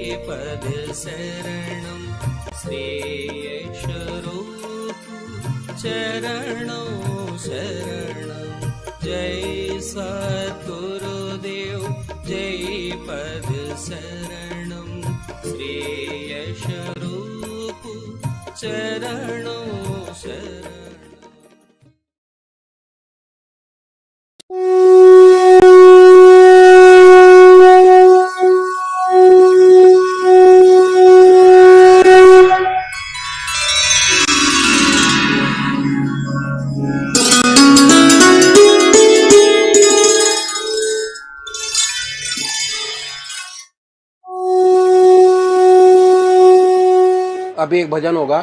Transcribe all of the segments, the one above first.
श्रीपद शरणं श्रेयस्वरूप चरणों शरणं। जय सद्गुरुदेव जय पद शरणं श्रेयस्वरूप चरणों शरणं। अभी एक भजन होगा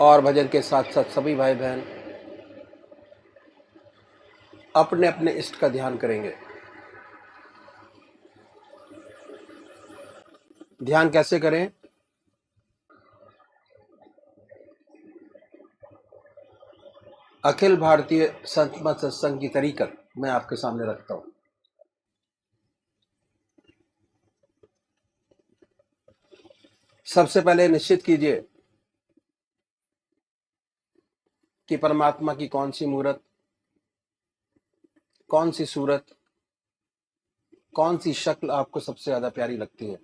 और भजन के साथ साथ सभी भाई बहन अपने अपने इष्ट का ध्यान करेंगे। ध्यान कैसे करें? अखिल भारतीय संत मत सत्संग की तरीकत मैं आपके सामने रखता हूं। सबसे पहले निश्चित कीजिए कि परमात्मा की कौन सी मूर्त, कौन सी सूरत, कौन सी शक्ल आपको सबसे ज्यादा प्यारी लगती है।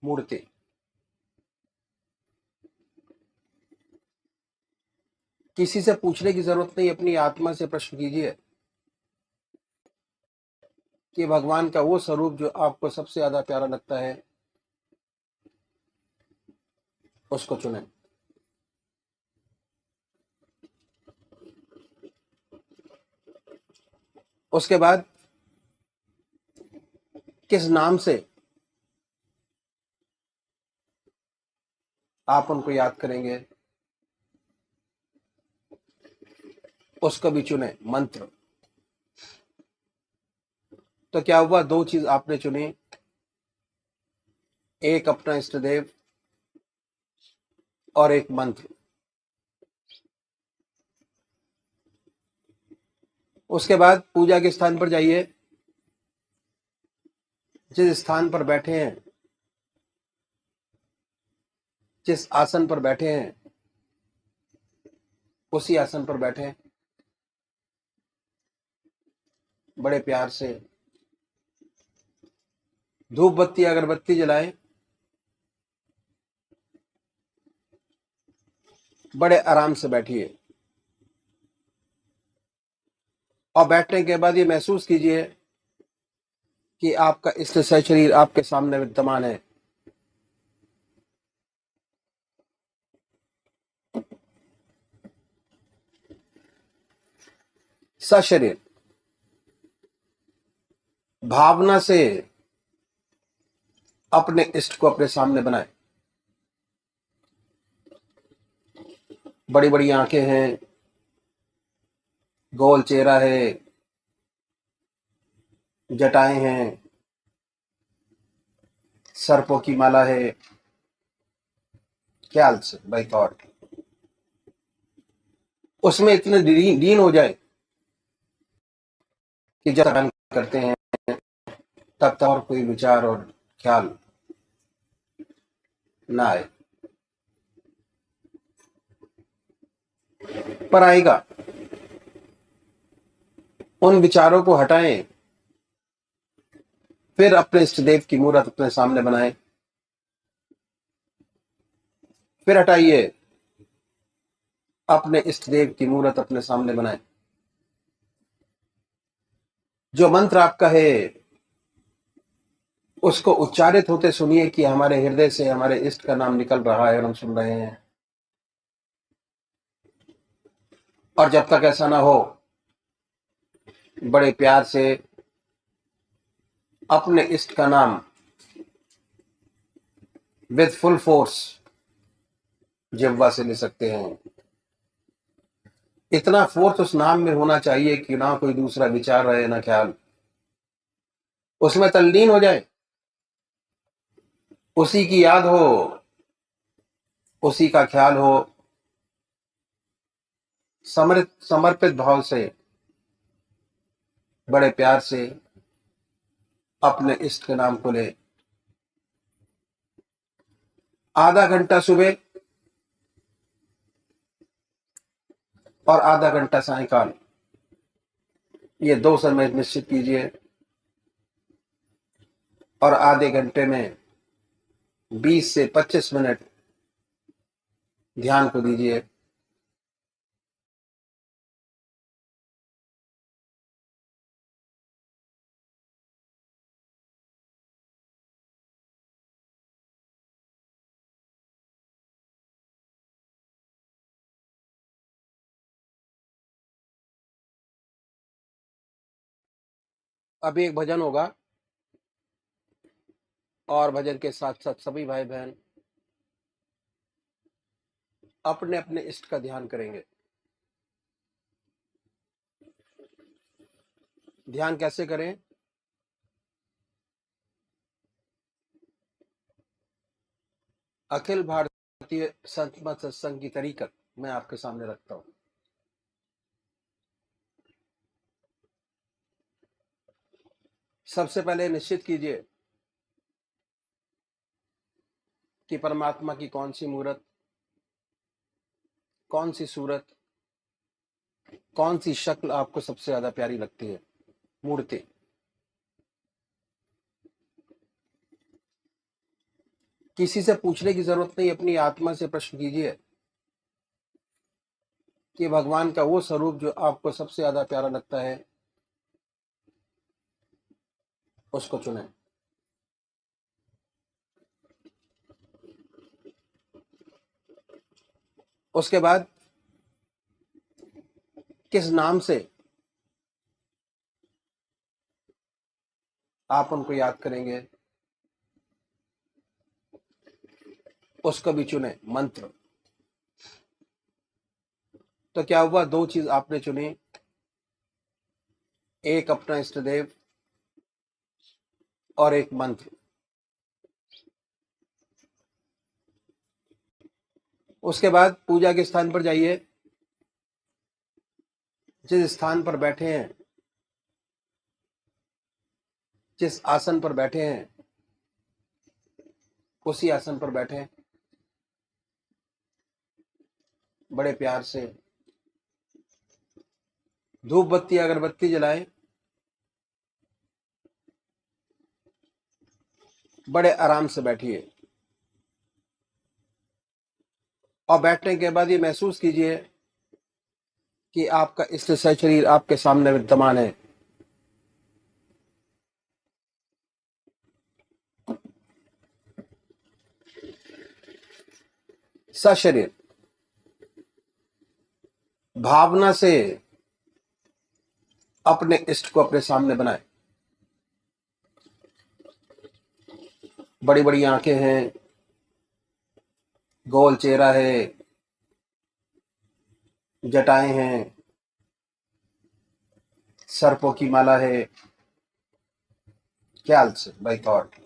मूर्ति किसी से पूछने की जरूरत नहीं, अपनी आत्मा से प्रश्न कीजिए कि भगवान का वो स्वरूप जो आपको सबसे ज्यादा प्यारा लगता है उसको चुनें। उसके बाद किस नाम से आप उनको याद करेंगे उसको भी चुने। मंत्र तो क्या हुआ, दो चीज आपने चुनी, एक अपना इष्ट देव और एक मंत्र। उसके बाद पूजा के स्थान पर जाइए, जिस स्थान पर बैठे हैं, जिस आसन पर बैठे हैं उसी आसन पर बैठे, बड़े प्यार से धूप बत्ती अगरबत्ती जलाएं, बड़े आराम से बैठिए और बैठने के बाद ये महसूस कीजिए कि आपका इष्ट शरीर आपके सामने विद्यमान है। सशरीर भावना से अपने इष्ट को अपने सामने बनाए। बड़ी बड़ी आंखें हैं, गोल चेहरा है, जटाएं हैं, सर्पों की माला है। ख्याल से बाई थॉट उसमें इतने लीन हो जाए कि जब ध्यान करते हैं तब तक और कोई विचार और ख्याल ना आए, पर आएगा। उन विचारों को हटाएं, फिर अपने इष्ट देव की मूर्त अपने सामने बनाएं, फिर हटाइए, अपने इष्ट देव की मूर्त अपने सामने बनाएं। जो मंत्र आपका है उसको उच्चारित होते सुनिए कि हमारे हृदय से हमारे इष्ट का नाम निकल रहा है और हम सुन रहे हैं। और जब तक ऐसा ना हो, बड़े प्यार से अपने इष्ट का नाम विद फुल फोर्स जिह्वा से ले सकते हैं। इतना फोर्स उस नाम में होना चाहिए कि ना कोई दूसरा विचार रहे ना ख्याल, उसमें तल्लीन हो जाए, उसी की याद हो, उसी का ख्याल हो। समर्पित भाव से बड़े प्यार से अपने इष्ट के नाम को ले आधा घंटा सुबह और आधा घंटा सायंकाल, ये 2 समय निश्चित कीजिए और आधे घंटे में 20 से 25 मिनट ध्यान को दीजिए। अभी एक भजन होगा और भजन के साथ साथ सभी भाई बहन अपने अपने इष्ट का ध्यान करेंगे। ध्यान कैसे करें? अखिल भारतीय संत मत सत्संग की तरीकत मैं आपके सामने रखता हूं। सबसे पहले निश्चित कीजिए कि परमात्मा की कौन सी मूर्त, कौन सी सूरत, कौन सी शक्ल आपको सबसे ज्यादा प्यारी लगती है। मूर्ति किसी से पूछने की जरूरत नहीं, अपनी आत्मा से प्रश्न कीजिए कि भगवान का वो स्वरूप जो आपको सबसे ज्यादा प्यारा लगता है उसको चुनें। उसके बाद किस नाम से आप उनको याद करेंगे उसको भी चुने। मंत्र तो क्या हुआ, 2 चीज आपने चुनी, एक अपना इष्ट देव और एक मंत्र। उसके बाद पूजा के स्थान पर जाइए, जिस स्थान पर बैठे हैं, जिस आसन पर बैठे हैं उसी आसन पर बैठे, बड़े प्यार से धूप बत्ती अगरबत्ती जलाएं, बड़े आराम से बैठिए और बैठने के बाद ये महसूस कीजिए कि आपका इष्ट शरीर आपके सामने विद्यमान है। सशरीर भावना से अपने इष्ट को अपने सामने बनाए। बड़ी बड़ी आंखें हैं, गोल चेहरा है, जटाएं हैं, सर्पों की माला है। ख्याल से बाय थॉट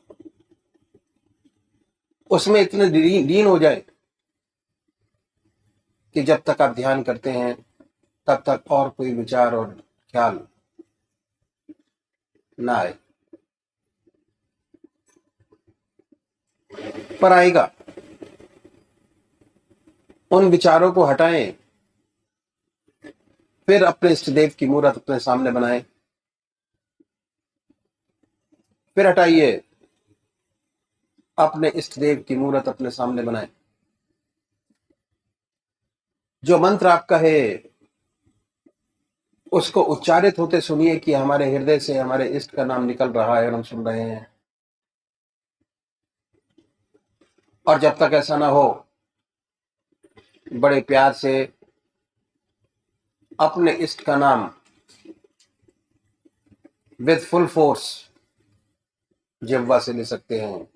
उसमें इतने लीन हो जाए कि जब तक आप ध्यान करते हैं तब तक और कोई विचार और ख्याल ना आए, पर आएगा। उन विचारों को हटाएं, फिर अपने इष्ट देव की मूर्त अपने सामने बनाएं, फिर हटाइए, अपने इष्ट देव की मूर्त अपने सामने बनाएं। जो मंत्र आपका है उसको उच्चारित होते सुनिए कि हमारे हृदय से हमारे इष्ट का नाम निकल रहा है और हम सुन रहे हैं। और जब तक ऐसा ना हो, बड़े प्यार से अपने इष्ट का नाम विद फुल फोर्स जिह्वा से ले सकते हैं।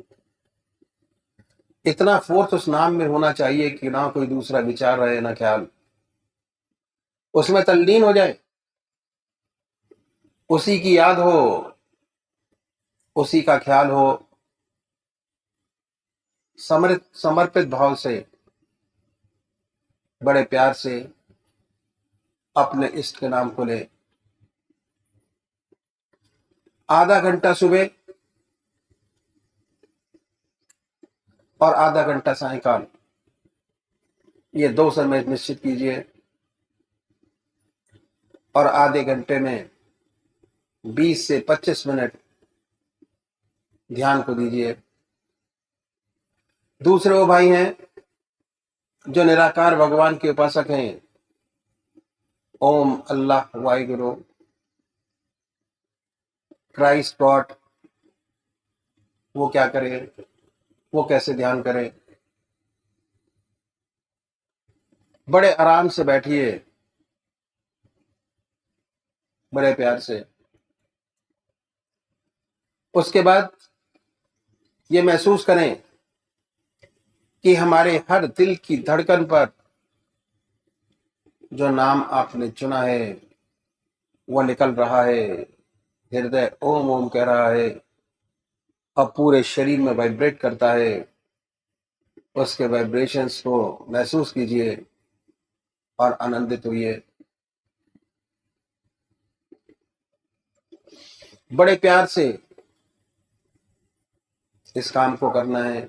इतना फोर्स उस नाम में होना चाहिए कि ना कोई दूसरा विचार रहे ना ख्याल, उसमें तल्लीन हो जाए, उसी की याद हो, उसी का ख्याल हो। समर्पित भाव से बड़े प्यार से अपने इष्ट के नाम को ले। आधा घंटा सुबह और आधा घंटा सायंकाल, ये 2 समय निश्चित कीजिए और आधे घंटे में 20 से 25 मिनट ध्यान को दीजिए। दूसरे वो भाई हैं जो निराकार भगवान के उपासक हैं, ओम, अल्लाह, वाहिगुरु, क्राइस्ट, गॉड, वो क्या करें, वो कैसे ध्यान करें? बड़े आराम से बैठिए, बड़े प्यार से। उसके बाद ये महसूस करें कि हमारे हर दिल की धड़कन पर जो नाम आपने चुना है वो निकल रहा है। हृदय ओम ओम कह रहा है और पूरे शरीर में वाइब्रेट करता है। उसके वाइब्रेशंस को महसूस कीजिए और आनंदित होइए। बड़े प्यार से इस काम को करना है।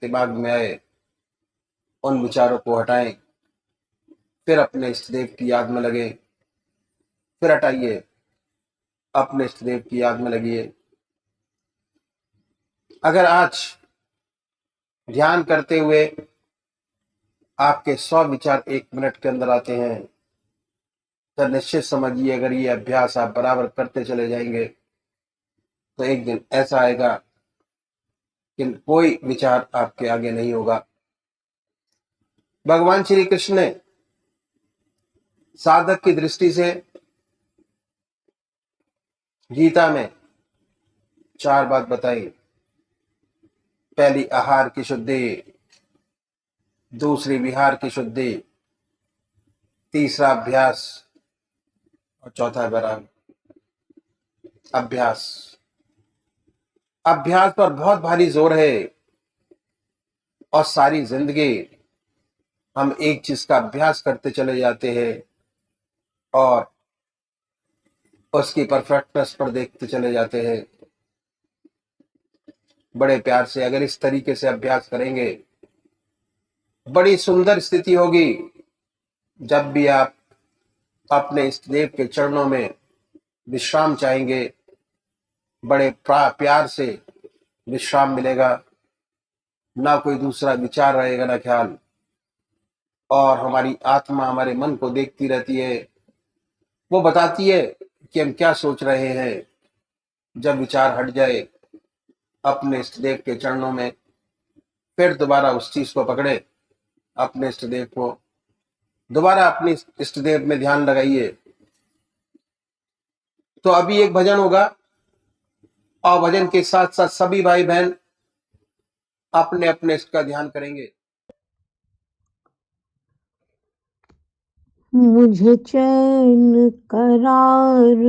दिमाग में आए, उन विचारों को हटाएं, फिर अपने इष्ट देव की याद में लगे, फिर हटाइए, अपने इष्ट देव की याद में लगिए। अगर आज ध्यान करते हुए आपके 100 विचार 1 मिनट के अंदर आते हैं, तो निश्चित समझिए अगर ये अभ्यास आप बराबर करते चले जाएंगे तो एक दिन ऐसा आएगा कि कोई विचार आपके आगे नहीं होगा। भगवान श्री कृष्ण ने साधक की दृष्टि से गीता में 4 बात बताई। पहली आहार की शुद्धि, दूसरी विहार की शुद्धि, तीसरा अभ्यास और चौथा वैराग। अभ्यास, अभ्यास पर बहुत भारी जोर है और सारी जिंदगी हम एक चीज का अभ्यास करते चले जाते हैं और उसकी परफेक्टनेस पर देखते चले जाते हैं। बड़े प्यार से अगर इस तरीके से अभ्यास करेंगे, बड़ी सुंदर स्थिति होगी। जब भी आप अपने इष्ट देव के चरणों में विश्राम चाहेंगे, बड़े प्यार से विश्राम मिलेगा। ना कोई दूसरा विचार रहेगा, ना ख्याल, और हमारी आत्मा हमारे मन को देखती रहती है। वो बताती है कि हम क्या सोच रहे हैं। जब विचार हट जाए अपने इष्ट देव के चरणों में, फिर दोबारा उस चीज को पकड़े, अपने इष्ट देव को दोबारा अपने इष्ट देव में ध्यान लगाइए। तो अभी एक भजन होगा और भजन के साथ साथ सभी भाई बहन अपने अपने इष्ट का ध्यान करेंगे। मुझे चैन करार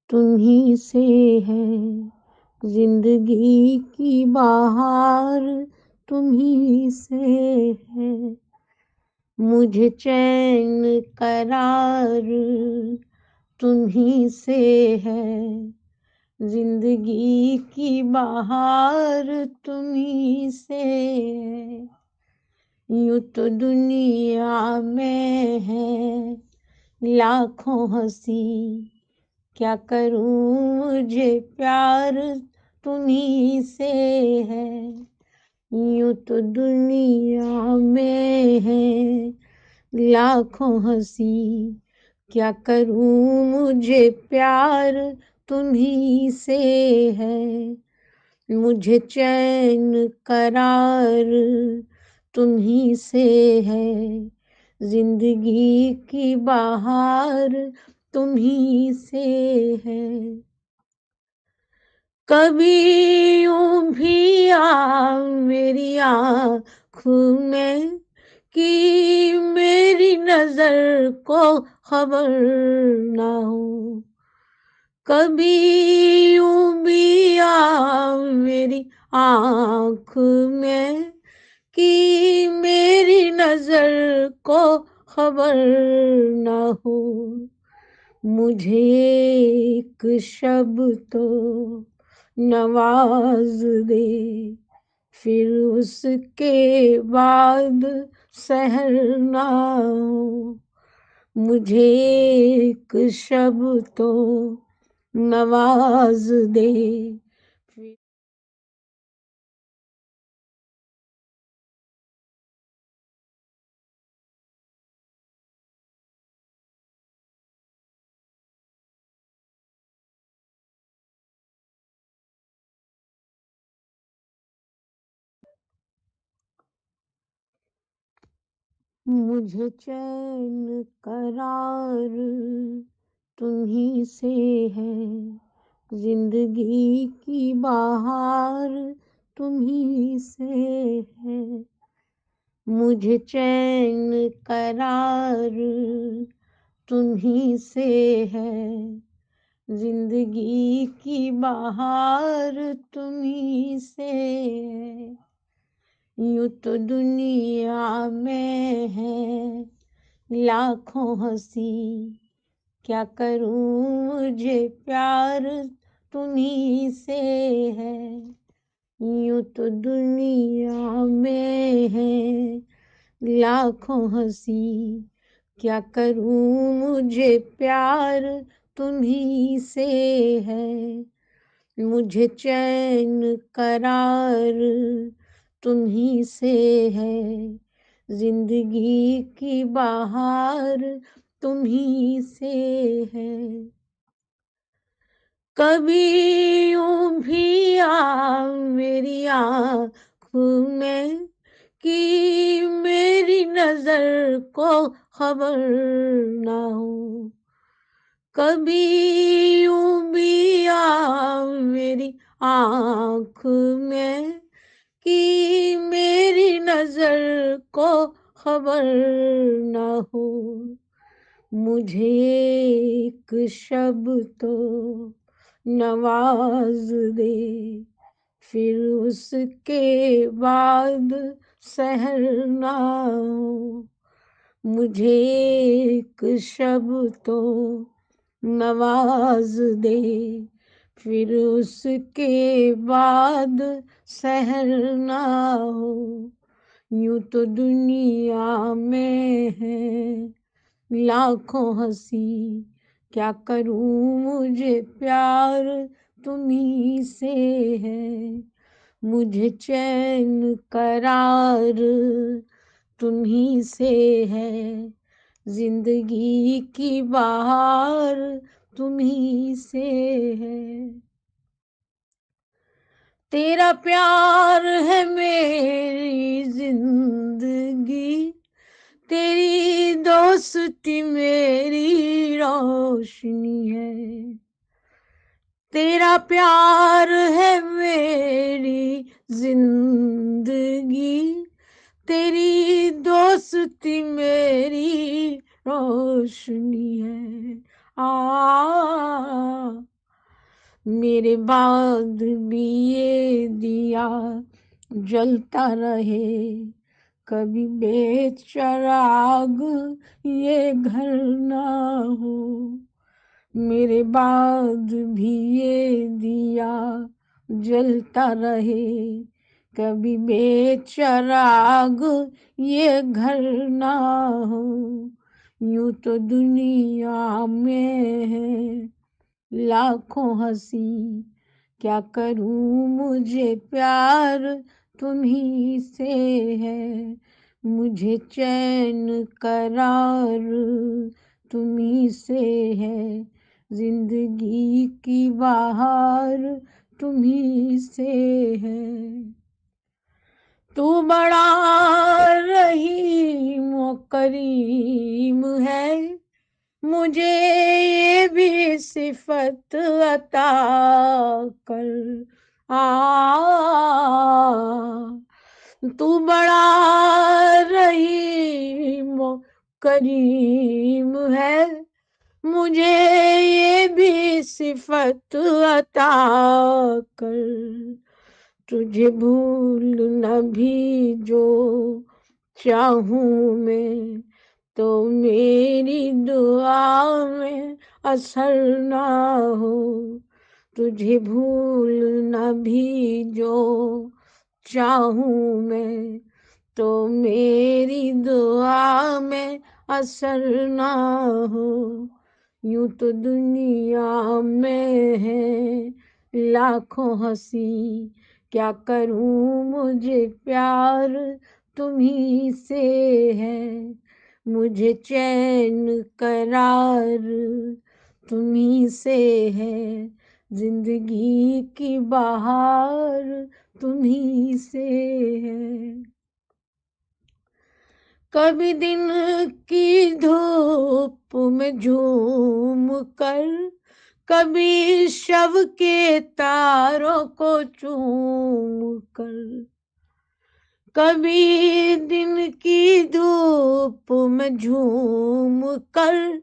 तुम्ही से है, जिंदगी की बहार तुम्ही से है। मुझे चैन करार तुम्ही से है, जिंदगी की बहार तुम्ही से है। यूं तो दुनिया में है लाखों हंसी, क्या करूं मुझे प्यार तुम्ही से है। यूं तो दुनिया में है लाखों हंसी, क्या करूं मुझे प्यार तुम्ही से है। मुझे चैन करार तुम्ही से है, जिंदगी की बहार तुम्ही से है। कभी यूं भी आ मेरी आँखों में कि मेरी नजर को खबर ना हो। कभी यूं भी आ मेरी आँख में कि मेरी नजर को खबर ना हो। मुझे एक शब्द तो नवाज दे, फिर उसके बाद सहर ना हो, मुझे एक शब तो नवाज दे। मुझे चैन करार तुम्ही से है, जिंदगी की बहार तुम्ही से है। मुझे चैन करार तुम्ही से है, जिंदगी की बहार तुम्ही से है। यूं तो दुनिया में है लाखों हंसी, क्या करूं मुझे प्यार तुम्ही से है। यूं तो दुनिया में है लाखों हंसी, क्या करूं मुझे प्यार तुम्ही से है। मुझे चैन करार तुम्ही से है, जिंदगी की बहार तुम्ही से है। कभी यूं भी आ मेरी आँखों में कि मेरी नजर को खबर ना हो, कभी यूं भी आ मेरी आँख में कि मेरी नजर को खबर ना हो, मुझे एक शब तो नवाज दे, फिर उसके बाद सहर ना हो, मुझे एक शब तो नवाज दे, फिर उसके बाद सहर ना हो। यूं तो दुनिया में है लाखों हंसी, क्या करूं मुझे प्यार तुम्ही से है। मुझे चैन करार तुम्ही से है, जिंदगी की बहार तुम्ही से है। तेरा प्यार है मेरी जिंदगी, तेरी दोस्ती मेरी रोशनी है। तेरा प्यार है मेरी जिंदगी, तेरी दोस्ती मेरी रोशनी है। मेरे बाद भी ये दिया जलता रहे, कभी बेचराग ये घर ना हो। मेरे बाद भी ये दिया जलता रहे, कभी बेचराग ये घर ना हो। यूं तो दुनिया में है लाखों हंसी, क्या करूं मुझे प्यार तुम्ही से है। मुझे चैन करार तुम्ही से है, जिंदगी की बहार तुम्ही से है। तू बड़ा रहीम करीम है, मुझे ये भी सिफत अता कर। तू बड़ा रहीम करीम है, मुझे ये भी सिफत अता कर। तुझे भूल न भी जो चाहूं मैं, तो मेरी दुआ में असर ना हो। तुझे भूलना भी जो चाहूँ मैं, तो मेरी दुआ में असर ना हो। यूं तो दुनिया में है लाखों हंसी, क्या करूं मुझे प्यार तुम्ही से है। मुझे चैन करार तुम्ही से है, जिंदगी की बहार तुम्ही से है। कभी दिन की धूप में झूम कर, कभी शव के तारों को चूम कर, कभी दिन की धूप में झूम कर,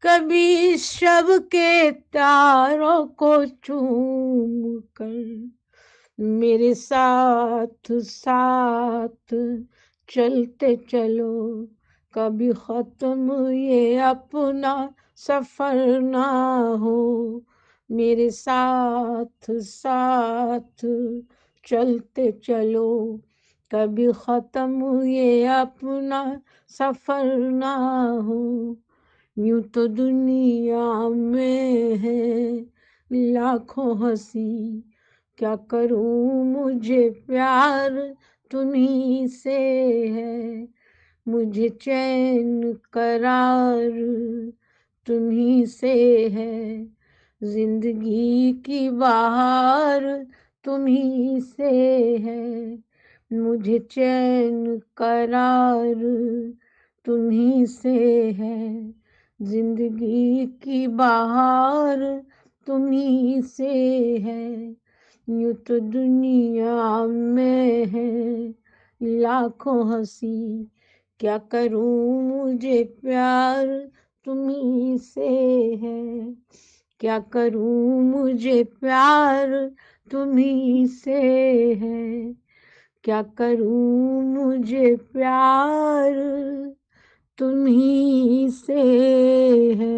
कभी शव के तारों को चूम कर, मेरे साथ साथ चलते चलो, कभी खत्म ये अपना सफर ना हो। मेरे साथ साथ चलते चलो, कभी खत्म ये अपना सफर ना हो। यूं तो दुनिया में है लाखों हंसी, क्या करूं मुझे प्यार तुम्ही से है। मुझे चैन करार तुम्ही से है, जिंदगी की बहार तुम्ही से है। मुझे चैन करार तुम्ही से है, जिंदगी की बहार तुम्ही से है। यूं तो दुनिया में है लाखों हंसी, क्या करूं मुझे प्यार तुम्ही से है। क्या करूं मुझे प्यार तुम्ही से है। क्या करूं मुझे प्यार तुम्ही से है।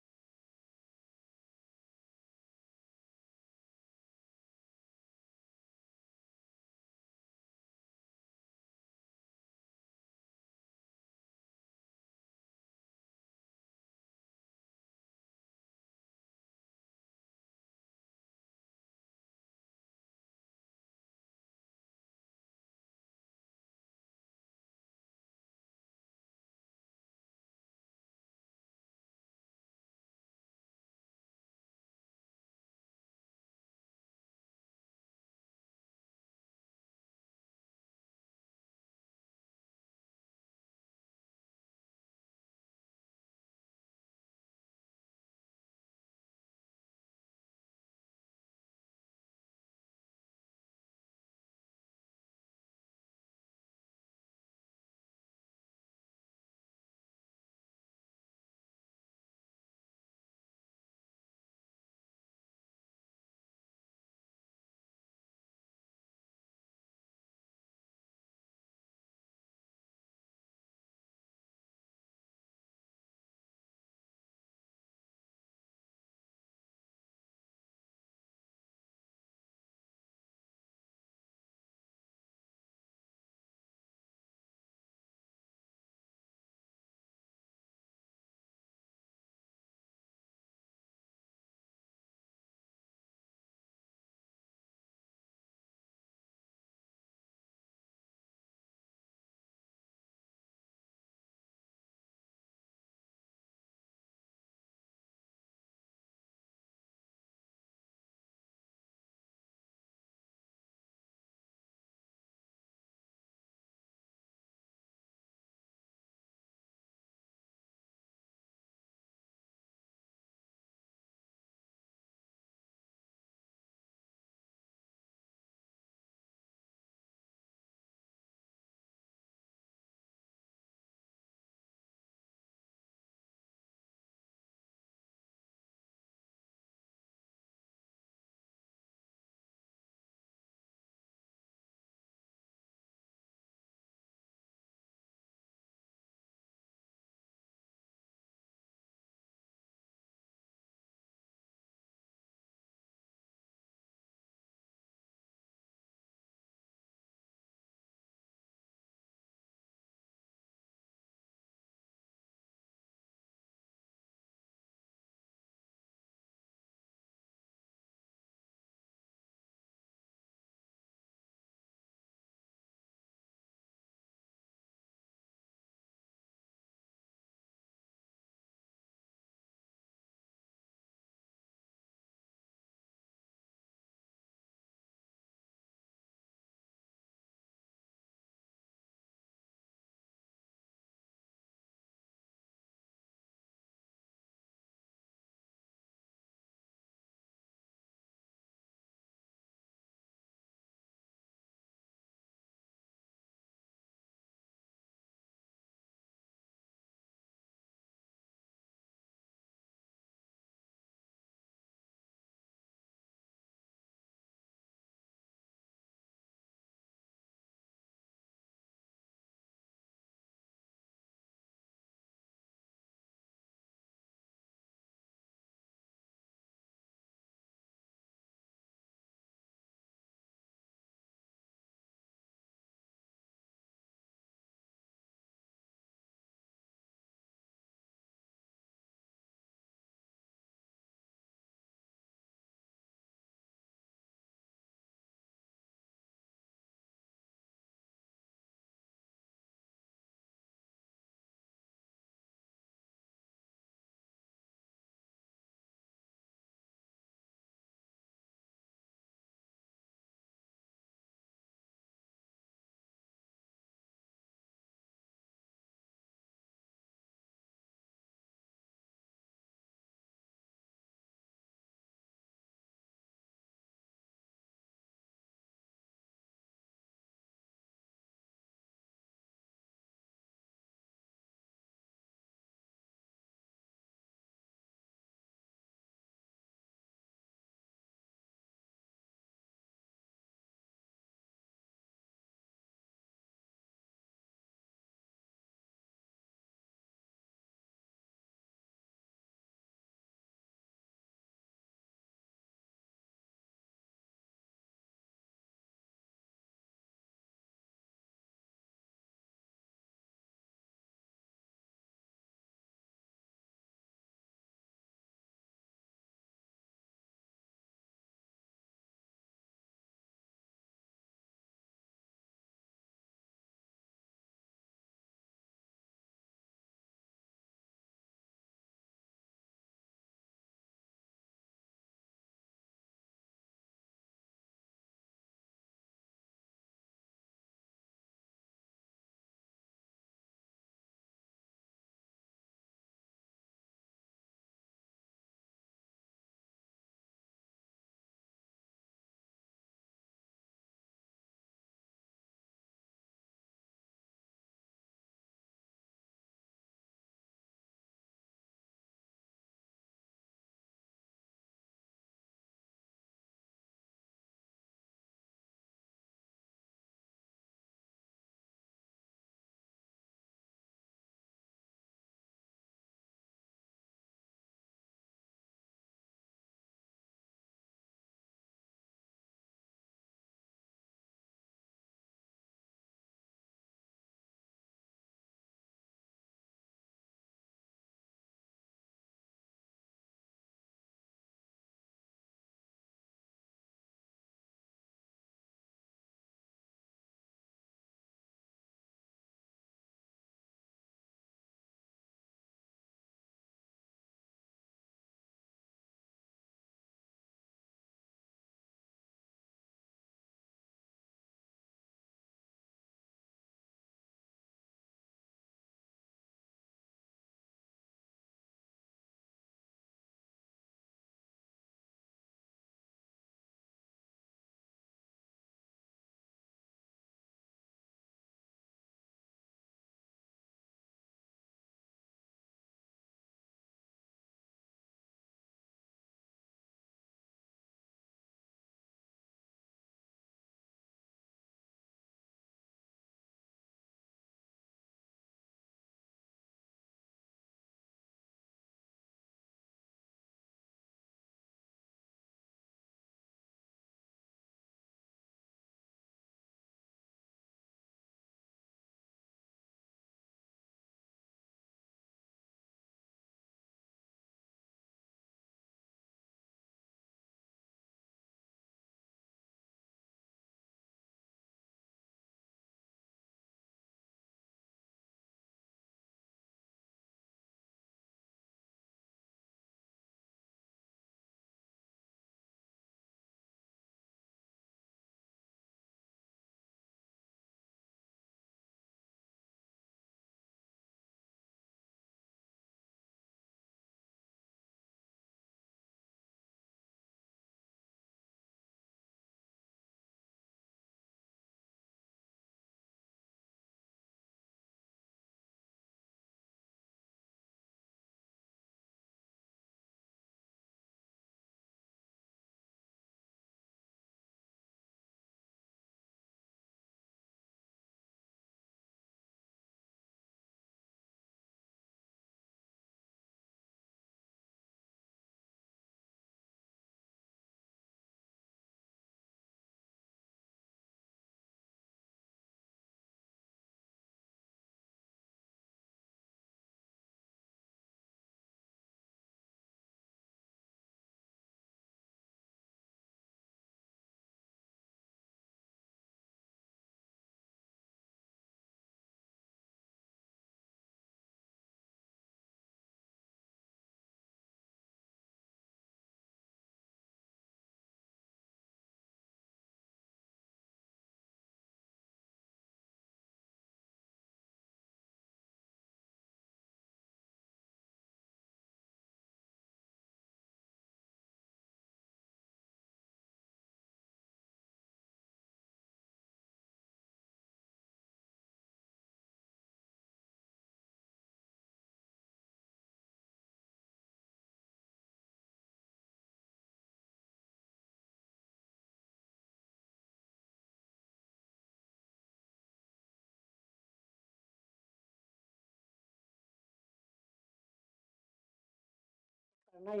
नहीं,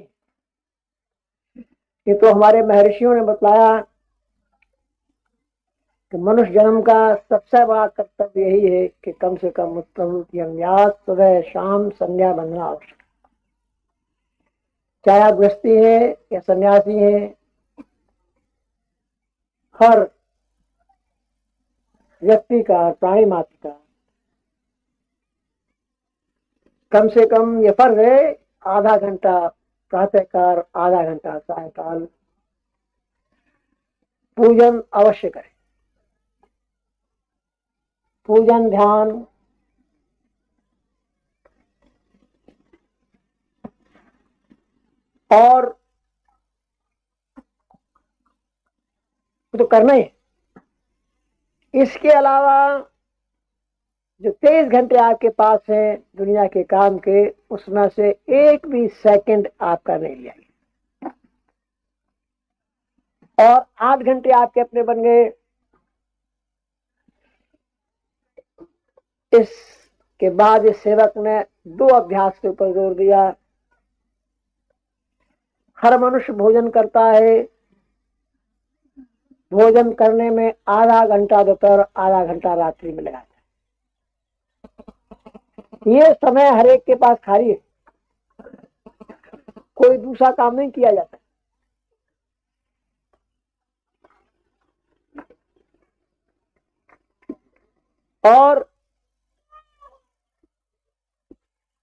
ये तो हमारे महर्षियों ने बतलाया कि मनुष्य जन्म का सबसे बड़ा कर्तव्य यही है कि कम से कम प्रभु की अभ्यास सुबह शाम संध्या बनना आवश्यक। चाहे आप गृहस्थी है या सन्यासी है, हर व्यक्ति का, प्राणी मात्र का कम से कम ये फर्ज है, आधा घंटा प्रातःकाल, आधा घंटा सायकाल पूजन अवश्य करें। पूजन, ध्यान और तो करना ही। इसके अलावा जो 23 घंटे आपके पास है दुनिया के काम के, उसमें से एक भी सेकंड आपका नहीं लिया गया। और 8 घंटे आपके अपने बन गए। इसके बाद इस सेवक ने 2 अभ्यास के ऊपर जोर दिया। हर मनुष्य भोजन करता है, भोजन करने में आधा घंटा दोपहर, आधा घंटा रात्रि में लगाता है। ये समय हर एक के पास खाली है, कोई दूसरा काम नहीं किया जाता। और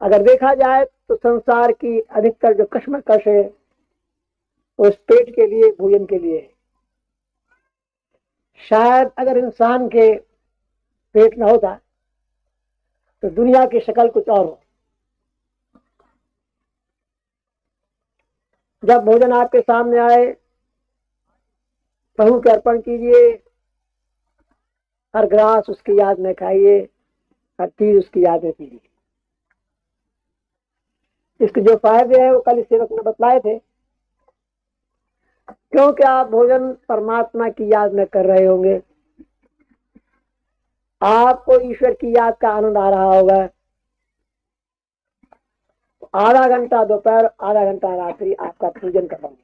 अगर देखा जाए तो संसार की अधिकतर जो कश्मकश है उस पेट के लिए, भोजन के लिए है। शायद अगर इंसान के पेट न होता तो दुनिया की शक्ल कुछ और हो। जब भोजन आपके सामने आए, प्रभु के अर्पण कीजिए। हर ग्रास उसकी याद में खाइए, हर चीज उसकी याद में पीजिए। इसके जो फायदे हैं वो कल इस सेवक ने बतलाए थे। क्योंकि आप भोजन परमात्मा की याद में कर रहे होंगे, आपको ईश्वर की याद का आनंद आ रहा होगा। आधा घंटा दोपहर, आधा घंटा रात्रि आपका पूजन करना है।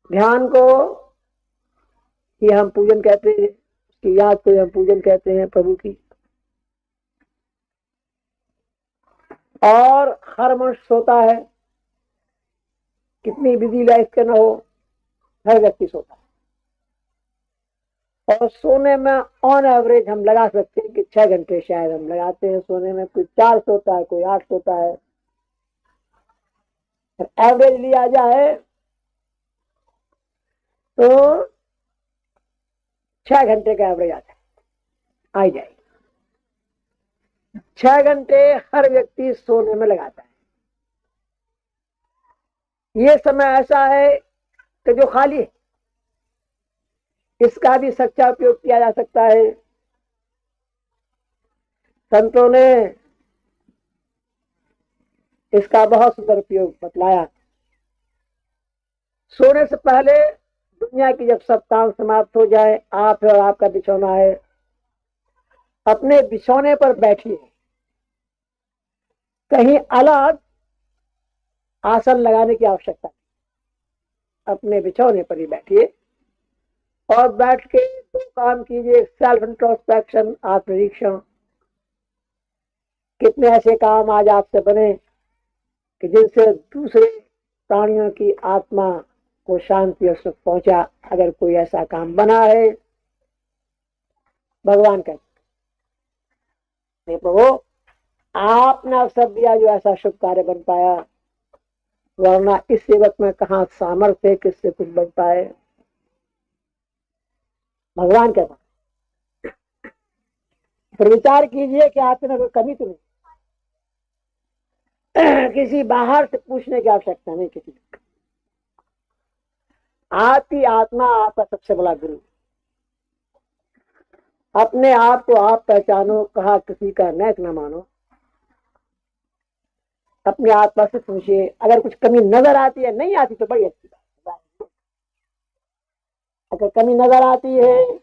ध्यान को ही हम पूजन कहते हैं, उसकी याद को हम पूजन कहते हैं, प्रभु की। और हर मनुष्य सोता है, कितनी बिजी लाइफ के न हो, हर व्यक्ति सोता है। और सोने में ऑन एवरेज हम लगा सकते हैं कि 6 घंटे शायद हम लगाते हैं सोने में। कोई 4 सोता है, कोई 8 सोता है। एवरेज लिया जाए तो 6 घंटे का एवरेज आता है, आ जाए। 6 घंटे हर व्यक्ति सोने में लगाता है। ये समय ऐसा है कि जो खाली है, इसका भी सच्चा उपयोग किया जा सकता है। संतों ने इसका बहुत सुंदर उपयोग बतलाया। सोने से पहले दुनिया की जब सब काम समाप्त हो जाए, आप है और आपका बिछौना है, अपने बिछौने पर बैठिए। कहीं अलग आसन लगाने की आवश्यकता नहीं, अपने बिछौने पर ही बैठिए और बैठ के 2 काम कीजिए। सेल्फ इंट्रोस्पेक्शन, आत्मनिरीक्षण। कितने ऐसे काम आज आपसे बने कि जिनसे दूसरे प्राणियों की आत्मा को शांति और सुख पहुंचा। अगर कोई ऐसा काम बना है, भगवान कहते प्रभु आपने अवसर दिया जो ऐसा शुभ कार्य बन पाया, वरना इस सेवक में कहाँ सामर्थ्य है, किससे कुछ बन पाए। भगवान कहता फिर विचार कीजिए कि आप में कोई कमी तो नहीं। किसी बाहर से पूछने की आवश्यकता नहीं किसी। आपकी आत्मा आपका सबसे बड़ा गुरु। अपने आप को आप पहचानो, कहा किसी का नेक न मानो। अपने आत्मा से पूछिए, अगर कुछ कमी नजर आती है, नहीं आती तो बड़ी अच्छी बात। अगर कमी नजर आती है,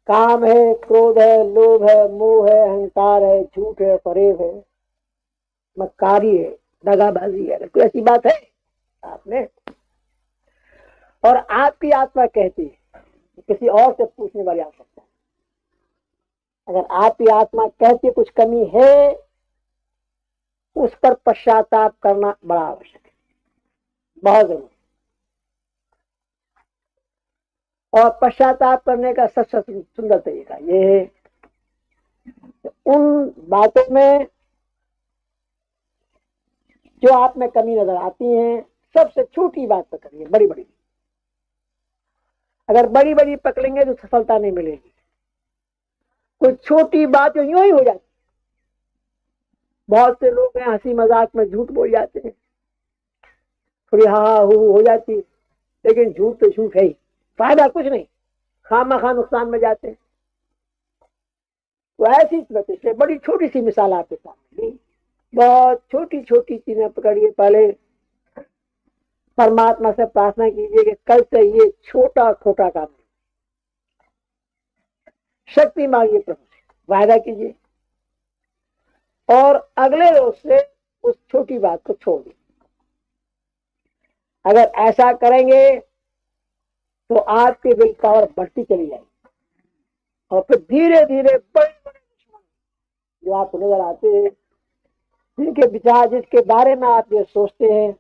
काम है, क्रोध है, लोभ है, मोह है, अहंकार है, झूठ है, फरेब है, मक्कारी है, दगाबाजी है, कोई ऐसी बात है आपने? और आपकी आत्मा कहती है, किसी और से पूछने वाली आवश्यकता है। अगर आपकी आत्मा कहती है कुछ कमी है, उस पर पश्चाताप करना बड़ा आवश्यक है, बहुत जरूरी। और पश्चाताप करने का सबसे सुंदर तरीका ये है, उन बातों में जो आप में कमी नजर आती हैं, सबसे छोटी बात पकड़िए, बड़ी बड़ी। अगर बड़ी बड़ी पकड़ेंगे तो सफलता नहीं मिलेगी। कोई छोटी बात यूं ही हो जाती। बहुत से लोग हैं हंसी मजाक में झूठ बोल जाते हैं, थोड़ी हा हो जाती, लेकिन झूठ तो झूठ है ही, फायदा कुछ नहीं, खामखा नुकसान में जाते हैं। तो ऐसी वजह से बड़ी छोटी सी मिसाल आपके सामने, बहुत छोटी छोटी चीजें पकड़िए। पहले परमात्मा से प्रार्थना कीजिए कि कल से ये छोटा छोटा काम, शक्ति मांगिए प्रभु से, वायदा कीजिए, और अगले रोज से उस छोटी बात को छोड़ दीजिए। अगर ऐसा करेंगे तो आपकी विल पावर बढ़ती चली जाएगी, और फिर धीरे धीरे बड़े बड़े दुश्मन जो आपको नजर आते हैं, जिनके विचार, जिसके बारे में आप ये सोचते हैं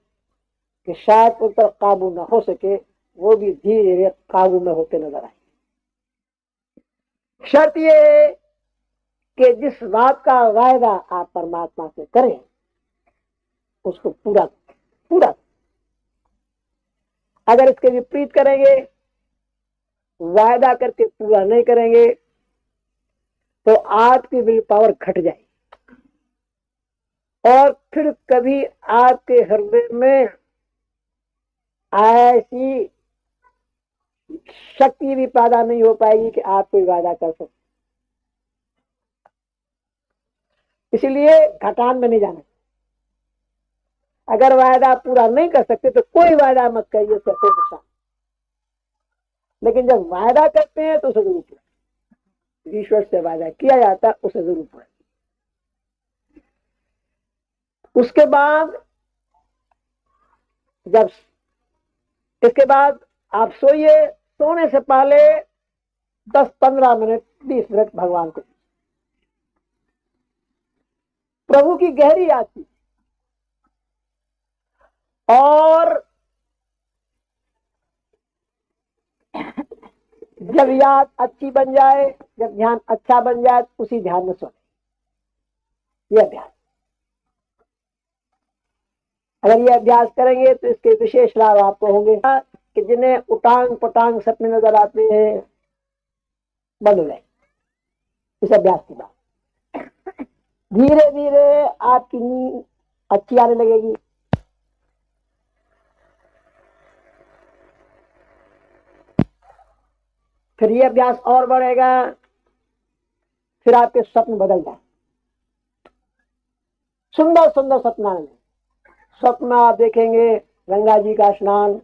कि शायद उन पर काबू न हो सके, वो भी धीरे धीरे काबू में होते नजर आए। शर्त ये है कि जिस बात का वायदा आप परमात्मा से करें उसको पूरा पूरा। अगर इसके विपरीत करेंगे, वायदा करके पूरा नहीं करेंगे, तो आपकी विल पावर घट जाएगी, और फिर कभी आपके हृदय में ऐसी शक्ति भी पैदा नहीं हो पाएगी कि आप कोई वादा कर सकते। इसलिए घटान में नहीं जाना। अगर वायदा पूरा नहीं कर सकते तो कोई वायदा मत करिए, उससे कोई नुकसान। लेकिन जब वायदा करते हैं तो उसे जरूर पूरा, ईश्वर से वायदा किया जाता है उसे जरूर पूरा। उसके बाद जब इसके बाद आप सोइए, सोने से पहले 10-15 मिनट 20 मिनट भगवान को, प्रभु की गहरी याद की, और जब याद अच्छी बन जाए, जब ध्यान अच्छा बन जाए, उसी ध्यान में सोने। यह अभ्यास, अगर ये अभ्यास करेंगे तो इसके विशेष लाभ आपको होंगे कि जिन्हें उटांग पटांग सपने नजर आते हैं, बंद हो जाए इस अभ्यास के बाद। धीरे धीरे आपकी नींद अच्छी आने लगेगी। फिर ये अभ्यास और बढ़ेगा, फिर आपके स्वप्न बदल जाए, सुंदर सुंदर सपना आने। स्वप्न आप देखेंगे गंगा जी का स्नान,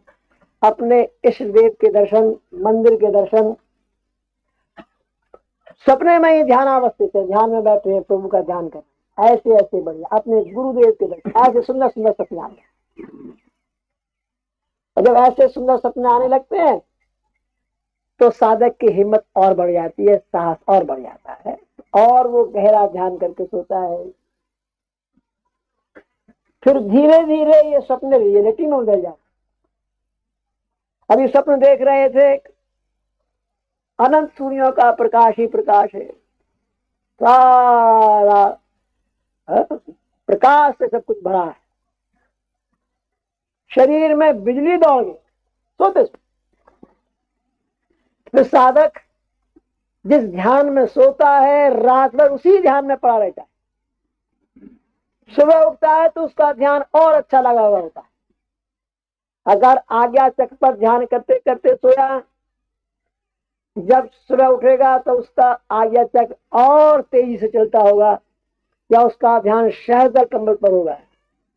अपने इष्ट देव के दर्शन, मंदिर के दर्शन, सपने में ही ध्यान अवस्थित है, ध्यान में बैठे हैं, प्रभु का ध्यान कर, ऐसे ऐसे बढ़िया अपने गुरुदेव के दर्शन, ऐसे सुंदर सुंदर सपने आने। और जब ऐसे सुंदर सपने आने लगते हैं तो साधक की हिम्मत और बढ़ जाती है, साहस और बढ़ जाता है, और वो गहरा ध्यान करके सोता है। फिर धीरे धीरे ये सपने रियलिटी में बदल जाते। अभी स्वप्न देख रहे थे, अनंत सूर्यों का प्रकाश ही प्रकाश है, सारा प्रकाश से सब कुछ भरा है, शरीर में बिजली दौड़ गई सोते। तो साधक जिस ध्यान में सोता है, रात भर उसी ध्यान में पड़ा रहता है, सुबह उठता है तो उसका ध्यान और अच्छा लगा हुआ होता है। अगर आज्ञा चक्र पर ध्यान करते करते सोया, जब सुबह उठेगा तो उसका आज्ञा चक्र और तेजी से चलता होगा, या उसका ध्यान शहदर कमल पर होगा।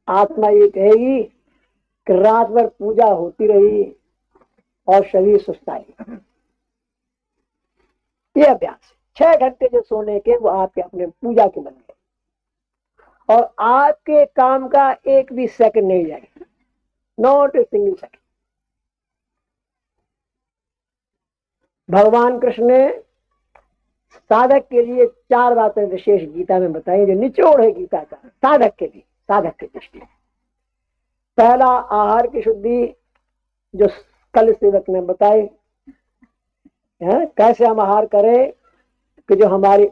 आत्मा ये कहेगी कि रात भर पूजा होती रही और शरीर सुस्ताई। ये अभ्यास 6 घंटे जो सोने के, वो आपके अपने पूजा के बन गए। और आपके काम का एक भी सेकंड नहीं जाएगा, नॉट ए सिंगल सेकंड। भगवान कृष्ण ने साधक के लिए 4 बातें विशेष गीता में बताई, जो निचोड़ है गीता का साधक के लिए, साधक की दृष्टि। पहला, आहार की शुद्धि, जो कल सेवक ने बताई है, कैसे हम आहार करें कि जो हमारी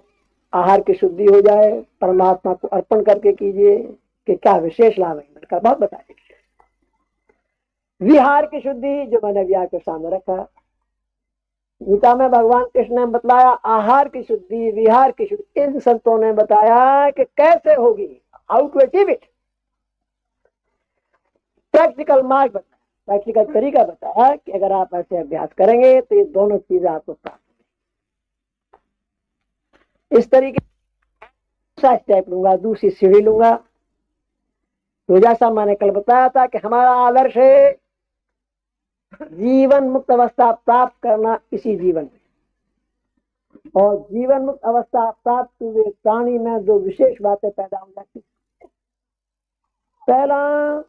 आहार की शुद्धि हो जाए, परमात्मा को अर्पण करके कीजिए, कि क्या विशेष लाभ है, मैंने बहुत बताया। विहार की शुद्धि, जो मैंने अभी आपके सामने रखा, गीता में भगवान कृष्ण ने बतलाया आहार की शुद्धि, विहार की शुद्धि। इन संतों ने बताया कि कैसे होगी, how to achieve it, practical मार्ग बताया, प्रैक्टिकल तरीका बताया कि अगर आप ऐसे अभ्यास करेंगे तो ये दोनों चीजें आपको प्राप्त होंगी। इस तरीके दूसरा स्टेप लूंगा, दूसरी सीढ़ी लूंगा। तो जैसा मैंने कल बताया था कि हमारा आदर्श है जीवन मुक्त अवस्था प्राप्त करना इसी जीवन में, और जीवन मुक्त अवस्था प्राप्त हुए प्राणी में 2 विशेष बातें पैदा हो जाती। पहला,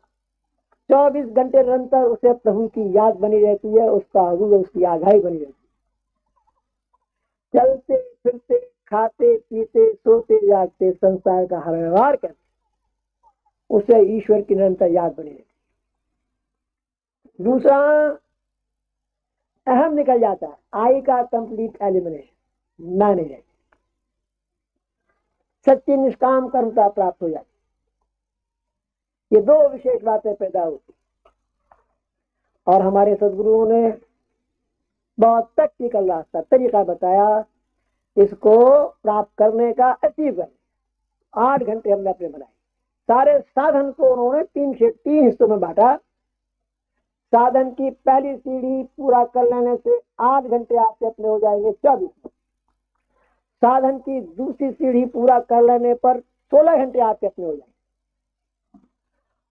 24 घंटे निरंतर उसे प्रभु की याद बनी रहती है, उसका रूप, उसकी आगाही बनी रहती है। चलते फिरते, खाते पीते, सोते जागते, संसार का हर व्यवहार करते उसे ईश्वर की निरंतर याद बनी रहती है। दूसरा, अहम निकल जाता है, आई का कंप्लीट एलिमिनेशन, मैं नहीं रहती, सच्ची निष्काम कर्मता प्राप्त हो जाती। ये 2 विशेष बातें पैदा होती, और हमारे सदगुरुओं ने बहुत प्रैक्टिकल रास्ता, तरीका बताया इसको प्राप्त करने का, अचीव करने। 8 घंटे हमने अपने बनाए, सारे साधन को उन्होंने 3 हिस्सों में बांटा। साधन की पहली सीढ़ी पूरा कर लेने से 8 घंटे आपके अपने हो जाएंगे 24। साधन की दूसरी सीढ़ी पूरा कर लेने पर 16 घंटे आपके अपने हो जाएंगे,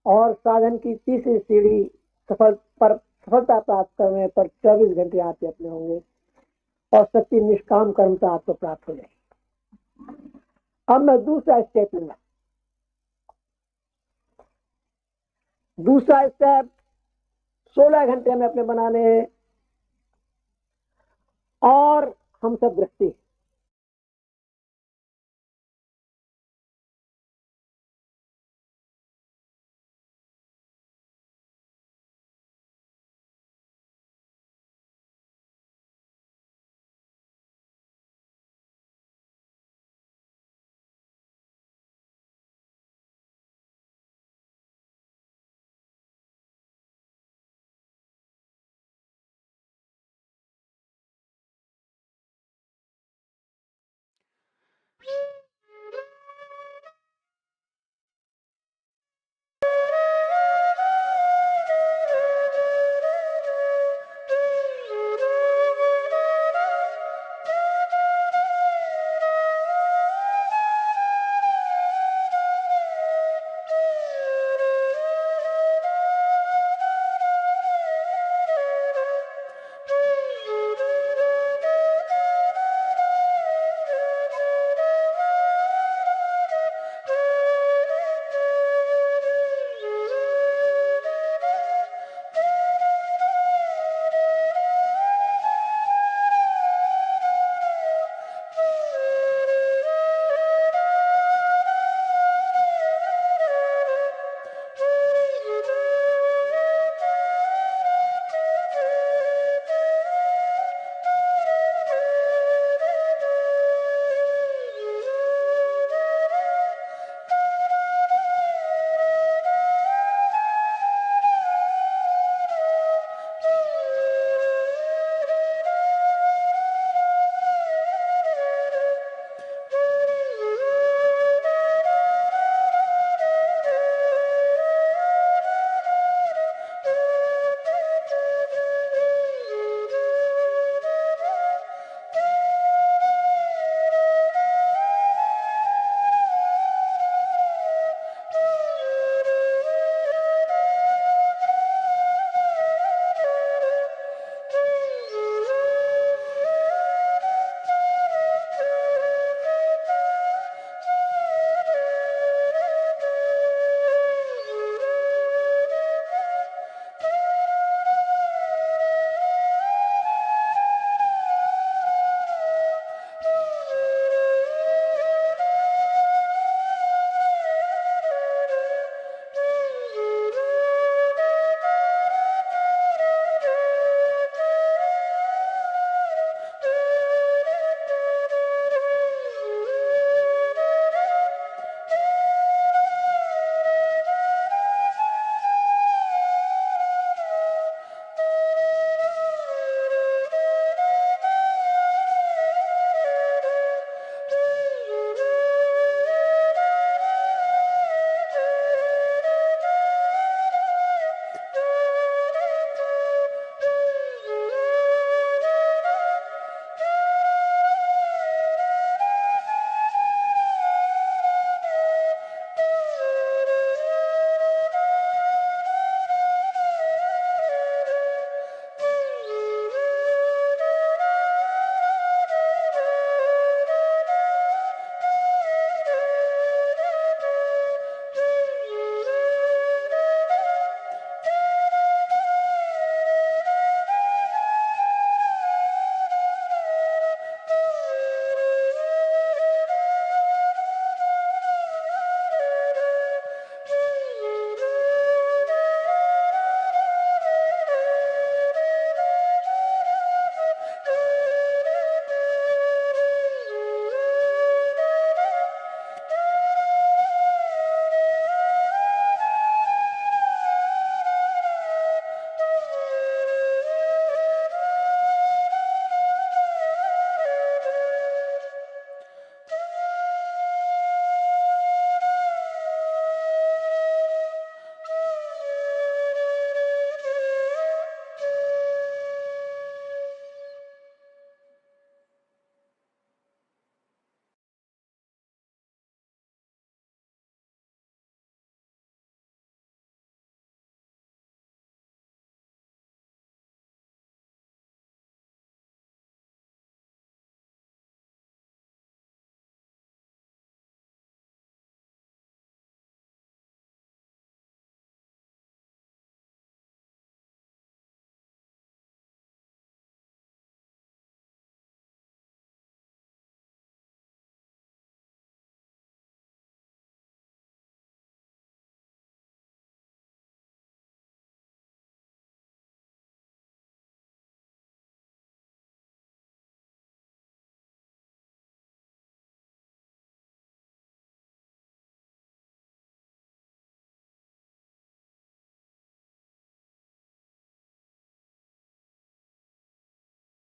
और साधन की तीसरी सीढ़ी सफलता प्राप्त करने पर 24 घंटे आपके अपने होंगे, और सच्ची निष्काम कर्मता आपको प्राप्त हो जाएगी। अब मैं दूसरा स्टेप लूंगा। दूसरा स्टेप 16 घंटे में अपने बनाने हैं, और हम सब गृहस्थी,